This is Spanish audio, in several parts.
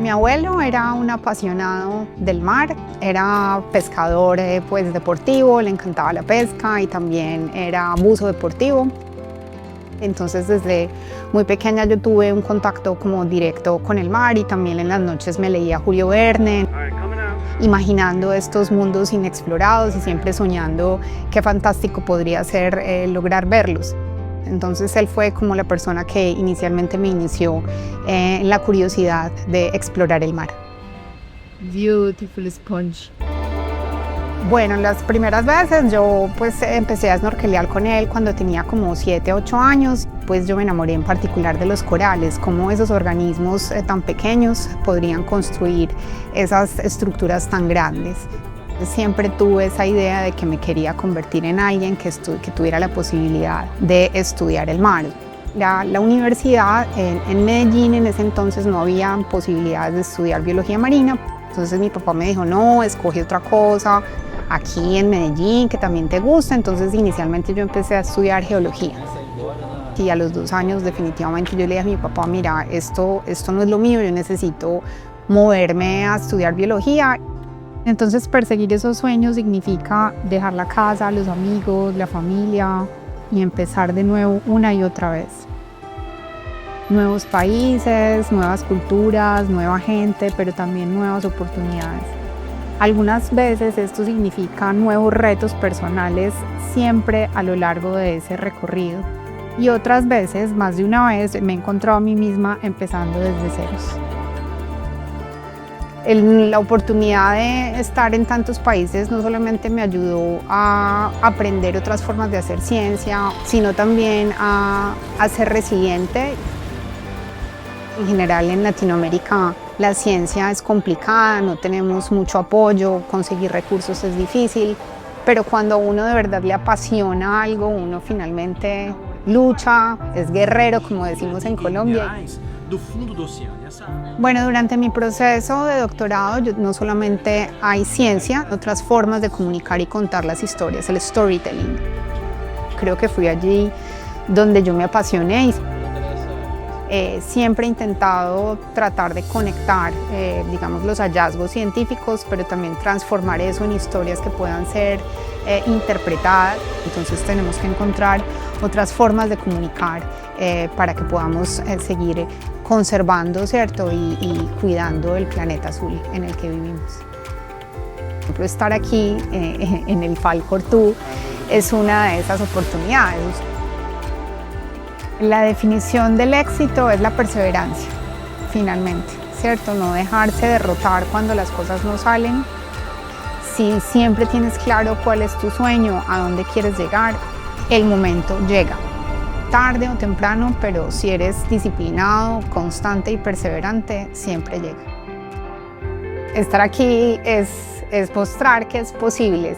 Mi abuelo era un apasionado del mar, era pescador pues deportivo, le encantaba la pesca y también era buzo deportivo. Entonces desde muy pequeña yo tuve un contacto como directo con el mar y también en las noches me leía Julio Verne, imaginando estos mundos inexplorados y siempre soñando qué fantástico podría ser lograr verlos. Entonces él fue como la persona que inicialmente me inició en la curiosidad de explorar el mar. Beautiful sponge. Bueno, las primeras veces yo pues empecé a snorkelear con él cuando tenía como 7, 8 años. Pues yo me enamoré en particular de los corales, cómo esos organismos tan pequeños podrían construir esas estructuras tan grandes. Siempre tuve esa idea de que me quería convertir en alguien que tuviera la posibilidad de estudiar el mar. La universidad en Medellín en ese entonces no había posibilidades de estudiar biología marina. Entonces mi papá me dijo, no, escoge otra cosa aquí en Medellín que también te gusta. Entonces inicialmente yo empecé a estudiar geología. Y a los 2 años definitivamente yo le dije a mi papá, mira, esto no es lo mío, yo necesito moverme a estudiar biología. Entonces perseguir esos sueños significa dejar la casa, los amigos, la familia y empezar de nuevo una y otra vez. Nuevos países, nuevas culturas, nueva gente, pero también nuevas oportunidades. Algunas veces esto significa nuevos retos personales siempre a lo largo de ese recorrido. Y otras veces, más de una vez, me he encontrado a mí misma empezando desde ceros. La oportunidad de estar en tantos países no solamente me ayudó a aprender otras formas de hacer ciencia, sino también a ser resiliente. En general en Latinoamérica la ciencia es complicada, no tenemos mucho apoyo, conseguir recursos es difícil, pero cuando uno de verdad le apasiona algo, uno finalmente lucha, es guerrero, como decimos en Colombia. Bueno, durante mi proceso de doctorado no solamente hay ciencia, otras formas de comunicar y contar las historias, el storytelling. Creo que fui allí donde yo me apasioné y siempre he intentado tratar de conectar, digamos, los hallazgos científicos, pero también transformar eso en historias que puedan ser interpretadas. Entonces tenemos que encontrar otras formas de comunicar para que podamos seguir conservando, ¿cierto? Y cuidando el planeta azul en el que vivimos. Por ejemplo, estar aquí en el Fal Cortú es una de esas oportunidades. La definición del éxito es la perseverancia, finalmente, ¿cierto? No dejarse derrotar cuando las cosas no salen. Si siempre tienes claro cuál es tu sueño, a dónde quieres llegar, el momento llega. Tarde o temprano, pero si eres disciplinado, constante y perseverante, siempre llega. Estar aquí es mostrar que es posible.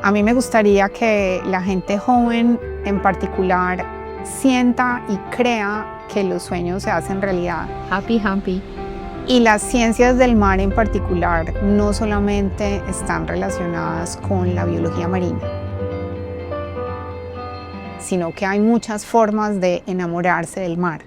A mí me gustaría que la gente joven en particular sienta y crea que los sueños se hacen realidad. Happy. Y las ciencias del mar en particular no solamente están relacionadas con la biología marina, sino que hay muchas formas de enamorarse del mar.